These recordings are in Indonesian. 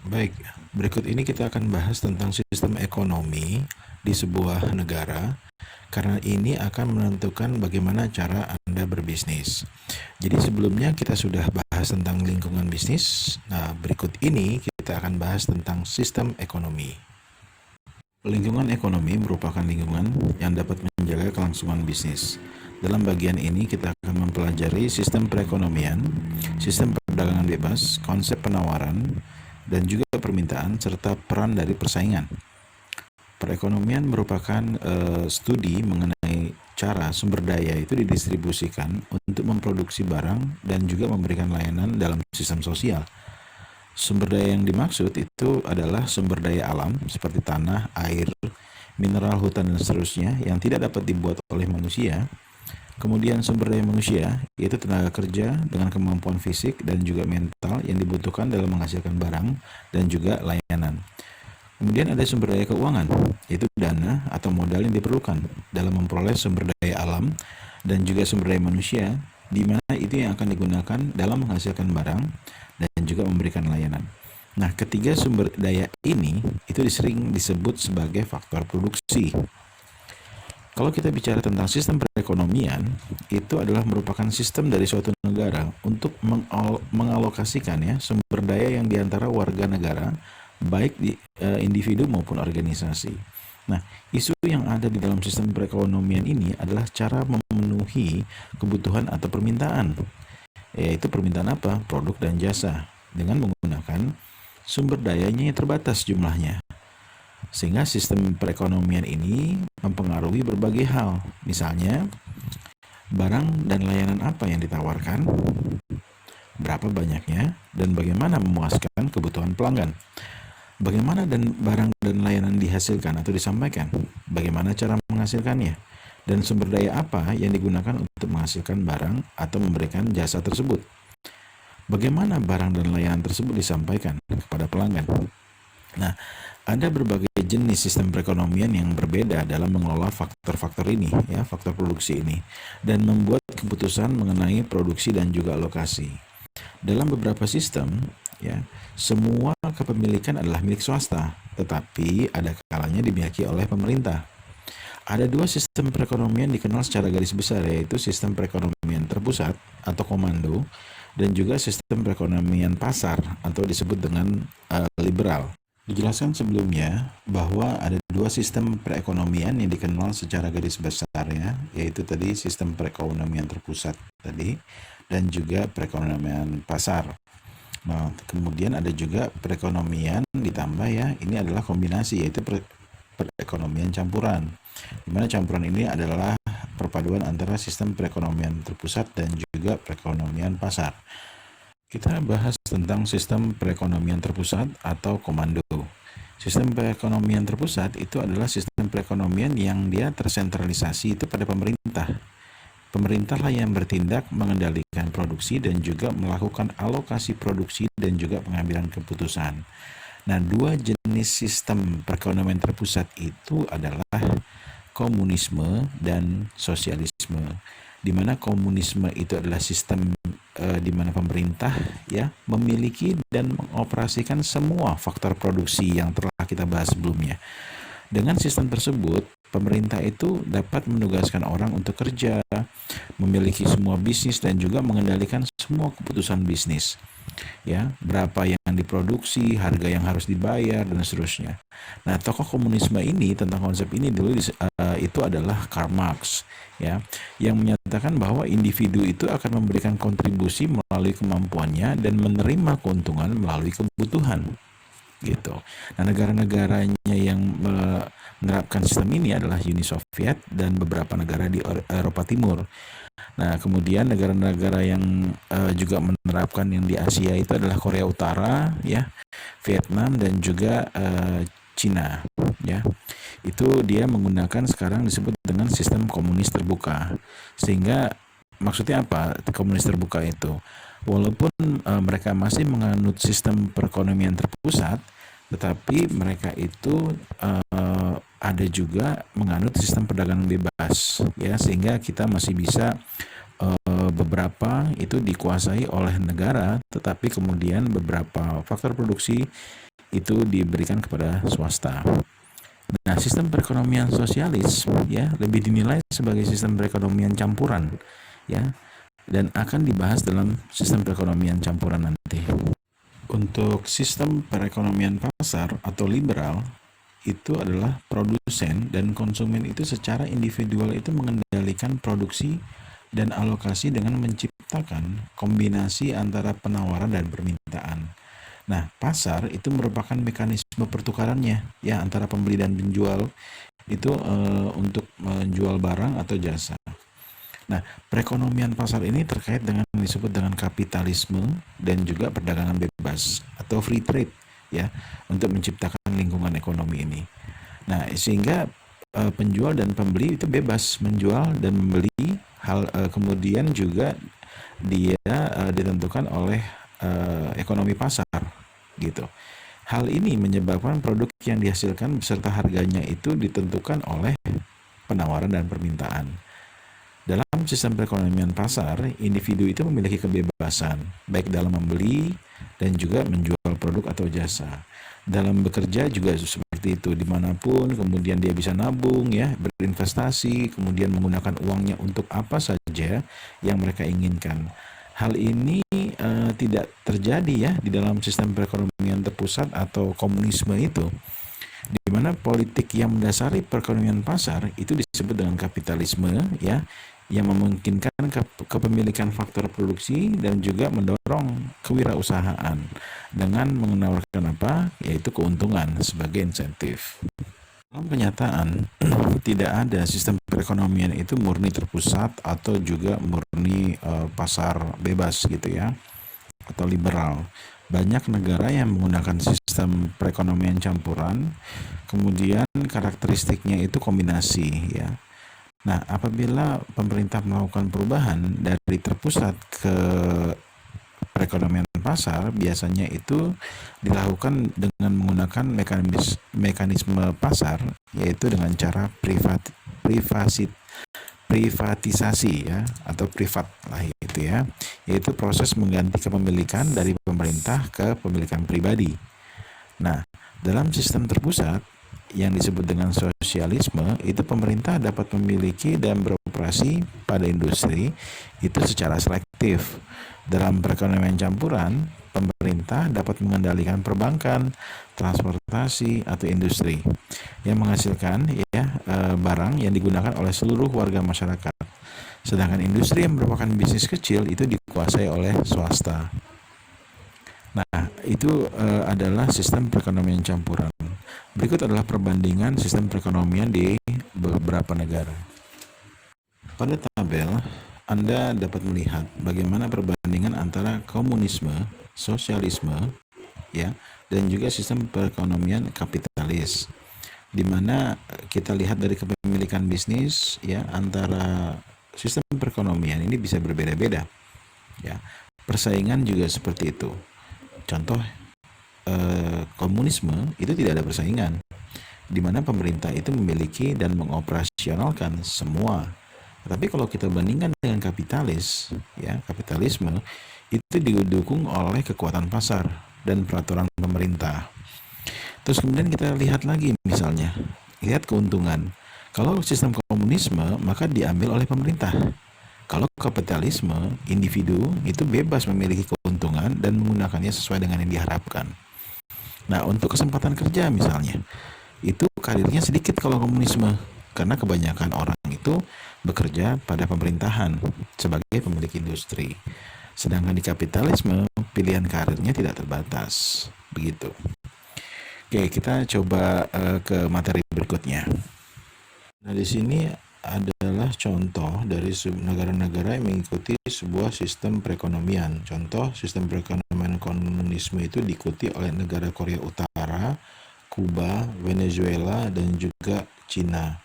Baik, berikut ini kita akan bahas tentang sistem ekonomi di sebuah negara, karena ini akan menentukan bagaimana cara Anda berbisnis. Jadi sebelumnya kita sudah bahas tentang lingkungan bisnis. Nah, berikut ini kita akan bahas tentang sistem ekonomi. Lingkungan ekonomi merupakan lingkungan yang dapat menjaga kelangsungan bisnis. Dalam bagian ini kita akan mempelajari sistem perekonomian, sistem perdagangan bebas, konsep penawaran, dan juga permintaan serta peran dari persaingan. Perekonomian merupakan studi mengenai cara sumber daya itu didistribusikan untuk memproduksi barang dan juga memberikan layanan dalam sistem sosial. Sumber daya yang dimaksud itu adalah sumber daya alam seperti tanah, air, mineral, hutan, dan seterusnya yang tidak dapat dibuat oleh manusia. Kemudian sumber daya manusia, yaitu tenaga kerja dengan kemampuan fisik dan juga mental yang dibutuhkan dalam menghasilkan barang dan juga layanan. Kemudian ada sumber daya keuangan, yaitu dana atau modal yang diperlukan dalam memperoleh sumber daya alam dan juga sumber daya manusia, di mana itu yang akan digunakan dalam menghasilkan barang dan juga memberikan layanan. Nah, ketiga sumber daya ini itu sering disebut sebagai faktor produksi. Kalau kita bicara tentang sistem perekonomian, itu adalah merupakan sistem dari suatu negara untuk mengalokasikan ya sumber daya yang diantara warga negara, baik di individu maupun organisasi. Nah, isu yang ada di dalam sistem perekonomian ini adalah cara memenuhi kebutuhan atau permintaan, yaitu permintaan apa? Produk dan jasa, dengan menggunakan sumber dayanya yang terbatas jumlahnya. Sehingga sistem perekonomian ini mempengaruhi berbagai hal. Misalnya, barang dan layanan apa yang ditawarkan, berapa banyaknya, dan bagaimana memuaskan kebutuhan pelanggan. Bagaimana dan barang dan layanan dihasilkan atau disampaikan, bagaimana cara menghasilkannya, dan sumber daya apa yang digunakan untuk menghasilkan barang atau memberikan jasa tersebut. Bagaimana barang dan layanan tersebut disampaikan kepada pelanggan. Nah, ada berbagai jenis sistem perekonomian yang berbeda dalam mengelola faktor-faktor ini, ya, faktor produksi ini, dan membuat keputusan mengenai produksi dan juga alokasi. Dalam beberapa sistem, ya, semua kepemilikan adalah milik swasta, tetapi ada kalanya dimiliki oleh pemerintah. Ada dua sistem perekonomian dikenal secara garis besar, yaitu sistem perekonomian terpusat atau komando, dan juga sistem perekonomian pasar atau disebut dengan liberal. Dijelaskan sebelumnya bahwa ada dua sistem perekonomian yang dikenal secara garis besarnya, yaitu tadi sistem perekonomian terpusat tadi dan juga perekonomian pasar. Nah, kemudian ada juga perekonomian ditambah ya, ini adalah kombinasi yaitu perekonomian campuran. Di mana campuran ini adalah perpaduan antara sistem perekonomian terpusat dan juga perekonomian pasar. Kita bahas tentang sistem perekonomian terpusat atau komando. Sistem perekonomian terpusat itu adalah sistem perekonomian yang dia tersentralisasi itu pada pemerintah. Pemerintahlah yang bertindak mengendalikan produksi dan juga melakukan alokasi produksi dan juga pengambilan keputusan. Nah, dua jenis sistem perekonomian terpusat itu adalah komunisme dan sosialisme. Di mana komunisme itu adalah sistem di mana pemerintah ya memiliki dan mengoperasikan semua faktor produksi yang telah kita bahas sebelumnya. Dengan sistem tersebut, pemerintah itu dapat menugaskan orang untuk kerja, memiliki semua bisnis dan juga mengendalikan semua keputusan bisnis. Ya, berapa yang diproduksi, harga yang harus dibayar dan seterusnya. Nah, tokoh komunisme ini tentang konsep ini dulu itu adalah Karl Marx, ya, yang menyatakan bahwa individu itu akan memberikan kontribusi melalui kemampuannya dan menerima keuntungan melalui kebutuhan. Gitu. Nah, negara-negaranya yang menerapkan sistem ini adalah Uni Soviet dan beberapa negara di Eropa Timur. Nah, kemudian negara-negara yang juga menerapkan yang di Asia itu adalah Korea Utara, ya, Vietnam dan juga Cina, ya. Itu dia menggunakan sekarang disebut dengan sistem komunis terbuka. Sehingga maksudnya apa komunis terbuka itu? Walaupun mereka masih menganut sistem perekonomian terpusat, tetapi mereka itu ada juga menganut sistem perdagangan bebas, ya, sehingga kita masih bisa beberapa itu dikuasai oleh negara, tetapi kemudian beberapa faktor produksi itu diberikan kepada swasta. Nah, sistem perekonomian sosialis ya lebih dinilai sebagai sistem perekonomian campuran ya, dan akan dibahas dalam sistem perekonomian campuran nanti. Untuk sistem perekonomian pasar atau liberal itu adalah produsen dan konsumen itu secara individual itu mengendalikan produksi dan alokasi dengan menciptakan kombinasi antara penawaran dan permintaan. Nah, pasar itu merupakan mekanisme pertukarannya ya antara pembeli dan penjual itu untuk menjual barang atau jasa. Nah, perekonomian pasar ini terkait dengan yang disebut dengan kapitalisme dan juga perdagangan bebas atau free trade ya untuk menciptakan lingkungan ekonomi ini. Nah, sehingga penjual dan pembeli itu bebas menjual dan membeli kemudian juga dia ditentukan oleh ekonomi pasar gitu. Hal ini menyebabkan produk yang dihasilkan beserta harganya itu ditentukan oleh penawaran dan permintaan. Dalam sistem perekonomian pasar, individu itu memiliki kebebasan, baik dalam membeli dan juga menjual produk atau jasa. Dalam bekerja juga seperti itu, dimanapun, kemudian dia bisa nabung, ya, berinvestasi, kemudian menggunakan uangnya untuk apa saja yang mereka inginkan. Hal ini tidak terjadi ya di dalam sistem perekonomian terpusat atau komunisme itu, di mana politik yang mendasari perekonomian pasar itu disebut dengan kapitalisme ya, yang memungkinkan kepemilikan faktor produksi dan juga mendorong kewirausahaan dengan menawarkan apa, yaitu keuntungan sebagai insentif. Dalam kenyataan tidak ada sistem perekonomian itu murni terpusat atau juga murni pasar bebas gitu ya, atau liberal. Banyak negara yang menggunakan sistem perekonomian campuran, kemudian karakteristiknya itu kombinasi ya. Nah, apabila pemerintah melakukan perubahan dari terpusat ke perekonomian pasar, biasanya itu dilakukan dengan menggunakan mekanisme pasar, yaitu dengan cara privatisasi ya, atau privat lah itu ya, yaitu proses mengganti kepemilikan dari pemerintah ke pemilikan pribadi. Nah, dalam sistem terpusat yang disebut dengan sosialisme, itu pemerintah dapat memiliki dan beroperasi pada industri itu secara selektif. Dalam perekonomian campuran, pemerintah dapat mengendalikan perbankan, transportasi atau industri yang menghasilkan ya barang yang digunakan oleh seluruh warga masyarakat. Sedangkan industri yang merupakan bisnis kecil itu dikuasai oleh swasta. Nah, itu adalah sistem perekonomian campuran. Berikut adalah perbandingan sistem perekonomian di beberapa negara. Pada tabel, Anda dapat melihat bagaimana perbandingan antara komunisme, sosialisme, ya, dan juga sistem perekonomian kapitalis. Di mana kita lihat dari kepemilikan bisnis, ya, antara sistem perekonomian ini bisa berbeda-beda. Ya, persaingan juga seperti itu. Contoh, komunisme itu tidak ada persaingan, di mana pemerintah itu memiliki dan mengoperasionalkan semua. Tapi kalau kita bandingkan dengan kapitalisme itu didukung oleh kekuatan pasar dan peraturan pemerintah. Terus kemudian kita lihat lagi misalnya, lihat keuntungan. Kalau sistem komunisme maka diambil oleh pemerintah. Kalau kapitalisme, individu itu bebas memiliki keuntungan dan menggunakannya sesuai dengan yang diharapkan. Nah, untuk kesempatan kerja misalnya, itu karirnya sedikit kalau komunisme, karena kebanyakan orang itu bekerja pada pemerintahan sebagai pemilik industri. Sedangkan di kapitalisme, pilihan karirnya tidak terbatas. Begitu. Oke, kita coba ke materi berikutnya. Nah, di sini adalah contoh dari negara-negara yang mengikuti sebuah sistem perekonomian. Contoh sistem perekonomian komunisme itu diikuti oleh negara Korea Utara, Kuba, Venezuela, dan juga Cina.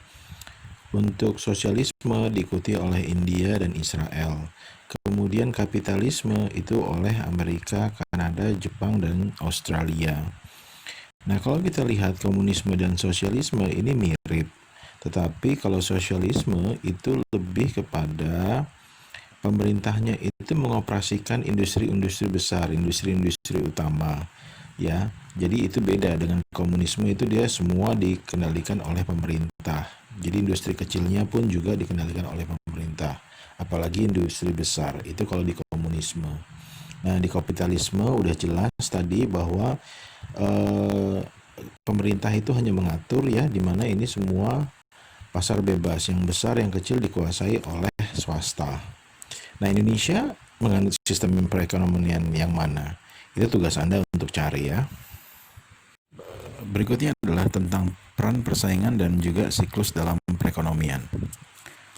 Untuk sosialisme diikuti oleh India dan Israel. Kemudian kapitalisme itu oleh Amerika, Kanada, Jepang, dan Australia. Nah, kalau kita lihat komunisme dan sosialisme ini mirip. Tetapi kalau sosialisme itu lebih kepada pemerintahnya itu mengoperasikan industri-industri besar, industri-industri utama, ya, Jadi itu beda dengan komunisme, itu dia semua dikendalikan oleh pemerintah. Jadi industri kecilnya pun juga dikendalikan oleh pemerintah. Apalagi industri besar, itu kalau di komunisme. Nah, di kapitalisme udah jelas tadi bahwa eh, pemerintah itu hanya mengatur ya, di mana ini semua pasar bebas, yang besar yang kecil dikuasai oleh swasta. Nah, Indonesia menganut sistem perekonomian yang mana? Itu tugas Anda untuk cari ya. Berikutnya adalah tentang peran persaingan dan juga siklus dalam perekonomian.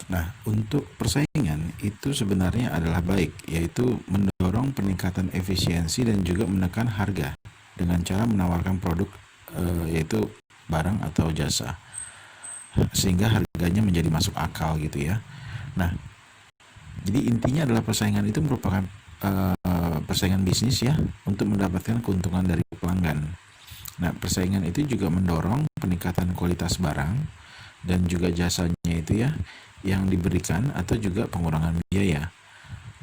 Nah, untuk persaingan itu sebenarnya adalah baik, yaitu mendorong peningkatan efisiensi dan juga menekan harga dengan cara menawarkan produk yaitu barang atau jasa, sehingga harganya menjadi masuk akal gitu ya. Nah, jadi intinya adalah persaingan itu merupakan persaingan bisnis ya untuk mendapatkan keuntungan dari pelanggan. Nah, persaingan itu juga mendorong peningkatan kualitas barang dan juga jasanya itu ya yang diberikan atau juga pengurangan biaya.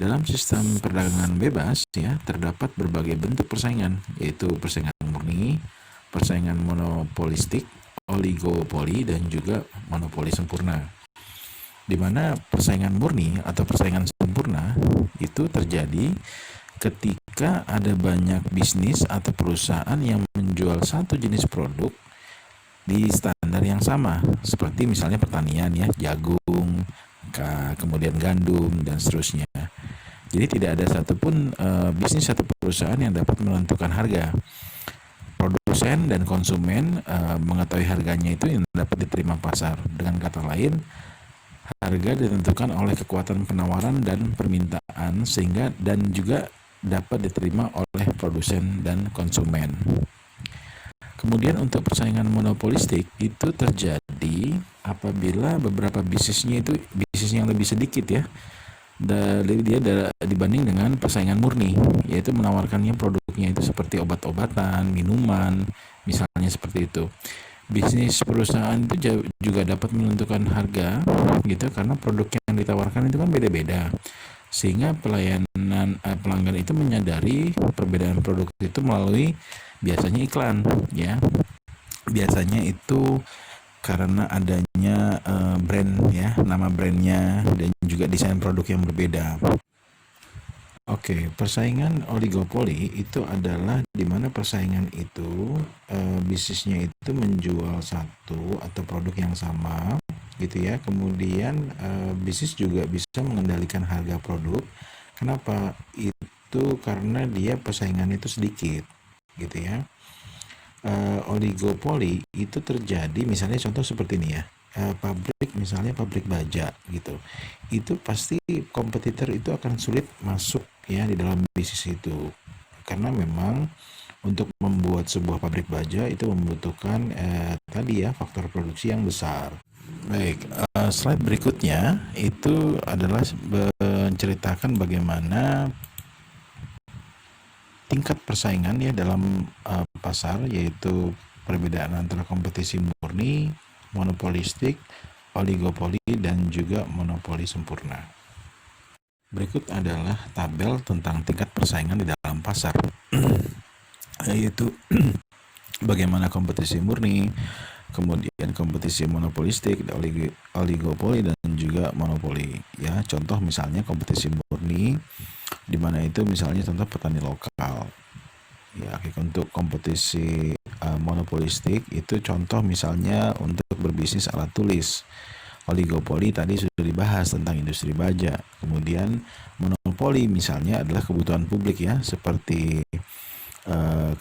Dalam sistem perdagangan bebas ya terdapat berbagai bentuk persaingan, yaitu persaingan murni, persaingan monopolistik, oligopoli dan juga monopoli sempurna. Di mana persaingan murni atau persaingan sempurna itu terjadi ketika ada banyak bisnis atau perusahaan yang menjual satu jenis produk di standar yang sama, seperti misalnya pertanian ya, jagung, kemudian gandum dan seterusnya. Jadi tidak ada satupun bisnis atau perusahaan yang dapat menentukan harga. Produsen dan konsumen mengetahui harganya itu yang dapat diterima pasar. Dengan kata lain, harga ditentukan oleh kekuatan penawaran dan permintaan sehingga dan juga dapat diterima oleh produsen dan konsumen. Kemudian untuk persaingan monopolistik itu terjadi apabila beberapa bisnisnya itu bisnis yang lebih sedikit ya. Dia dibanding dengan persaingan murni, yaitu menawarkannya produknya itu seperti obat-obatan, minuman, misalnya seperti itu. Bisnis perusahaan itu juga dapat menentukan harga gitu karena produk yang ditawarkan itu kan beda-beda. Sehingga pelanggan itu menyadari perbedaan produk itu melalui biasanya iklan ya. Biasanya itu karena adanya brand ya, nama brandnya dan juga desain produk yang berbeda. Oke, persaingan oligopoli itu adalah di mana persaingan itu bisnisnya itu menjual satu atau produk yang sama gitu ya. Kemudian bisnis juga bisa mengendalikan harga produk. Kenapa? Itu karena dia persaingan itu sedikit gitu ya. Oligopoli itu terjadi misalnya contoh seperti ini ya. Pabrik misalnya pabrik baja gitu, itu pasti kompetitor itu akan sulit masuk ya di dalam bisnis itu karena memang untuk membuat sebuah pabrik baja itu membutuhkan tadi ya faktor produksi yang besar. Baik, slide berikutnya itu adalah menceritakan bagaimana tingkat persaingan ya dalam pasar, yaitu perbedaan antara kompetisi murni, monopolistik, oligopoli, dan juga monopoli sempurna. Berikut adalah tabel tentang tingkat persaingan di dalam pasar, yaitu bagaimana kompetisi murni, kemudian kompetisi monopolistik, oligopoli, dan juga monopoli. Ya, contoh misalnya kompetisi murni, di mana itu misalnya contoh petani lokal. Ya, untuk kompetisi monopolistik itu contoh misalnya untuk berbisnis alat tulis. Oligopoli tadi sudah dibahas tentang industri baja. Kemudian monopoli misalnya adalah kebutuhan publik ya, seperti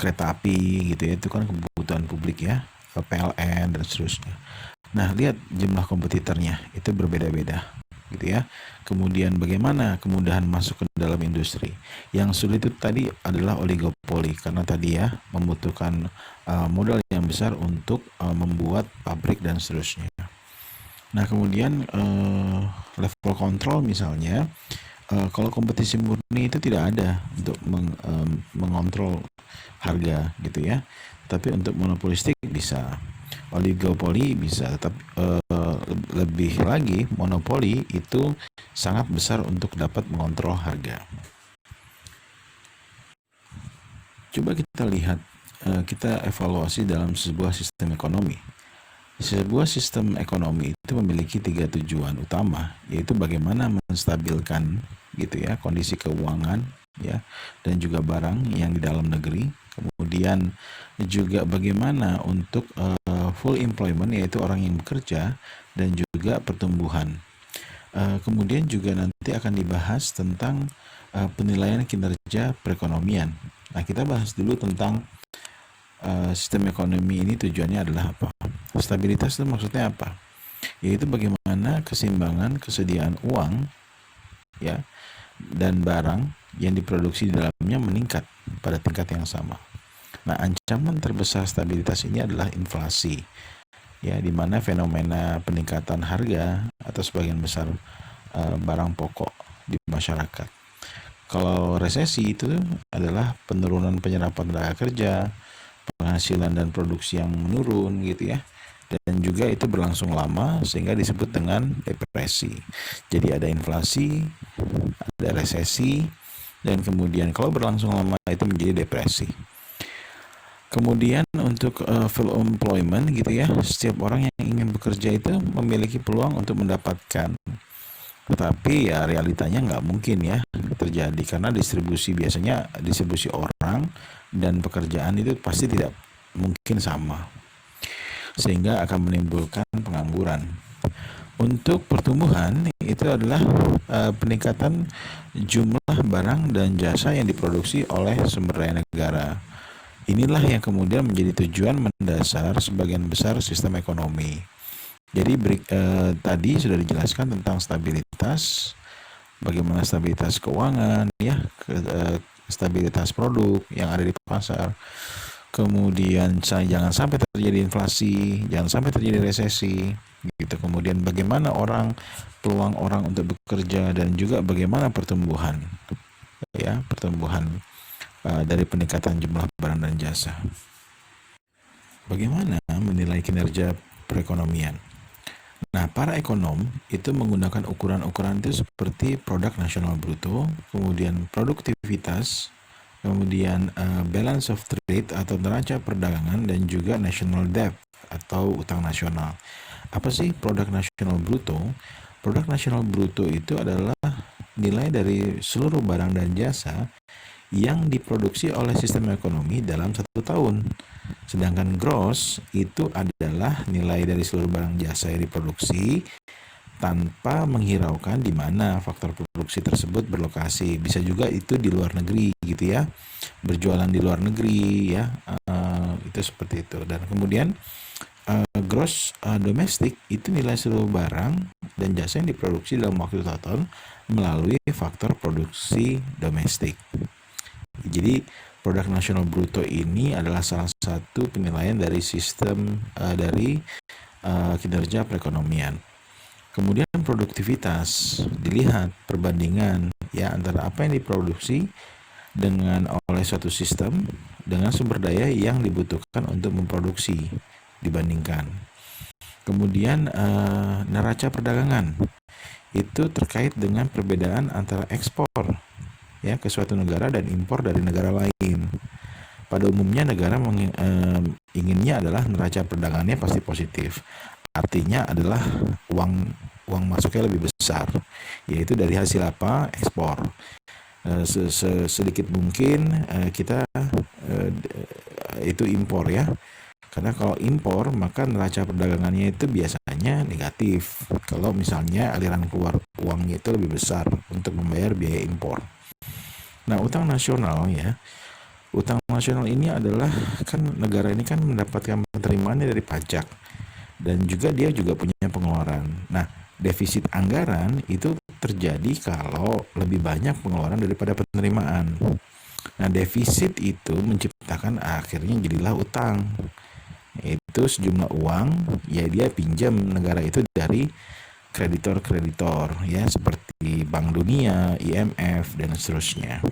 kereta api gitu ya, itu kan kebutuhan publik ya, PLN dan seterusnya. Nah, lihat jumlah kompetitornya itu berbeda-beda gitu ya. Kemudian bagaimana kemudahan masuk ke dalam industri. Yang sulit itu tadi adalah oligopoli karena tadi ya membutuhkan modal yang besar untuk membuat pabrik dan seterusnya. Nah, kemudian level kontrol misalnya kalau kompetisi murni itu tidak ada untuk mengontrol harga gitu ya. Tapi untuk monopolistik bisa, oligopoli bisa, tetap lebih lagi monopoli itu sangat besar untuk dapat mengontrol harga. Coba kita lihat kita evaluasi dalam sebuah sistem ekonomi. Sebuah sistem ekonomi itu memiliki 3 tujuan utama, yaitu bagaimana menstabilkan gitu ya kondisi keuangan ya dan juga barang yang di dalam negeri. Kemudian juga bagaimana untuk full employment, yaitu orang yang bekerja, dan juga pertumbuhan. Kemudian juga nanti akan dibahas tentang penilaian kinerja perekonomian. Nah, kita bahas dulu tentang sistem ekonomi ini tujuannya adalah apa? Stabilitas itu maksudnya apa? Yaitu bagaimana keseimbangan kesediaan uang ya dan barang yang diproduksi di dalamnya meningkat pada tingkat yang sama. Nah, ancaman terbesar stabilitas ini adalah inflasi, ya, di mana fenomena peningkatan harga atau sebagian besar barang pokok di masyarakat. Kalau resesi itu adalah penurunan penyerapan tenaga kerja, penghasilan dan produksi yang menurun gitu ya. Dan juga itu berlangsung lama sehingga disebut dengan depresi. Jadi ada inflasi, ada resesi, dan kemudian kalau berlangsung lama itu menjadi depresi. Kemudian untuk full employment gitu ya, setiap orang yang ingin bekerja itu memiliki peluang untuk mendapatkan. Tetapi ya realitanya nggak mungkin ya terjadi karena biasanya distribusi orang dan pekerjaan itu pasti tidak mungkin sama, sehingga akan menimbulkan pengangguran. Untuk pertumbuhan itu adalah peningkatan jumlah barang dan jasa yang diproduksi oleh sumber daya negara. Inilah yang kemudian menjadi tujuan mendasar sebagian besar sistem ekonomi. Jadi tadi sudah dijelaskan tentang stabilitas, bagaimana stabilitas keuangan, ya, stabilitas produk yang ada di pasar. Kemudian jangan sampai terjadi inflasi, jangan sampai terjadi resesi, gitu. Kemudian bagaimana peluang orang untuk bekerja dan juga bagaimana pertumbuhan, ya, dari peningkatan jumlah barang dan jasa. Bagaimana menilai kinerja perekonomian? Nah, para ekonom itu menggunakan ukuran-ukuran itu seperti produk nasional bruto, kemudian produktivitas, kemudian balance of trade atau neraca perdagangan, dan juga national debt atau utang nasional. Apa sih produk nasional bruto? Produk nasional bruto itu adalah nilai dari seluruh barang dan jasa yang diproduksi oleh sistem ekonomi dalam 1 tahun. Sedangkan gross itu adalah nilai dari seluruh barang jasa yang diproduksi tanpa menghiraukan di mana faktor produksi tersebut berlokasi. Bisa juga itu di luar negeri gitu ya, berjualan di luar negeri ya, itu seperti itu. Dan kemudian gross domestic itu nilai seluruh barang dan jasa yang diproduksi dalam waktu 1 tahun melalui faktor produksi domestik. Jadi produk nasional bruto ini adalah salah satu penilaian dari sistem dari kinerja perekonomian. Kemudian produktivitas, dilihat perbandingan ya antara apa yang diproduksi oleh suatu sistem dengan sumber daya yang dibutuhkan untuk memproduksi dibandingkan. Kemudian neraca perdagangan itu terkait dengan perbedaan antara ekspor ya ke suatu negara dan impor dari negara lain. Pada umumnya negara inginnya adalah neraca perdagangannya pasti positif. Artinya adalah uang masuknya lebih besar, yaitu dari hasil apa? Ekspor. Sedikit mungkin kita itu impor ya. Karena kalau impor maka neraca perdagangannya itu biasanya negatif. Kalau misalnya aliran keluar uangnya itu lebih besar untuk membayar biaya impor. Nah, utang nasional ya. Utang nasional ini adalah kan negara ini kan mendapatkan penerimaannya dari pajak dan juga dia juga punya pengeluaran. Nah, defisit anggaran itu terjadi kalau lebih banyak pengeluaran daripada penerimaan. Nah, defisit itu menciptakan akhirnya jadilah utang. Itu sejumlah uang ya dia pinjam negara itu dari kreditor-kreditor ya seperti Bank Dunia, IMF dan seterusnya.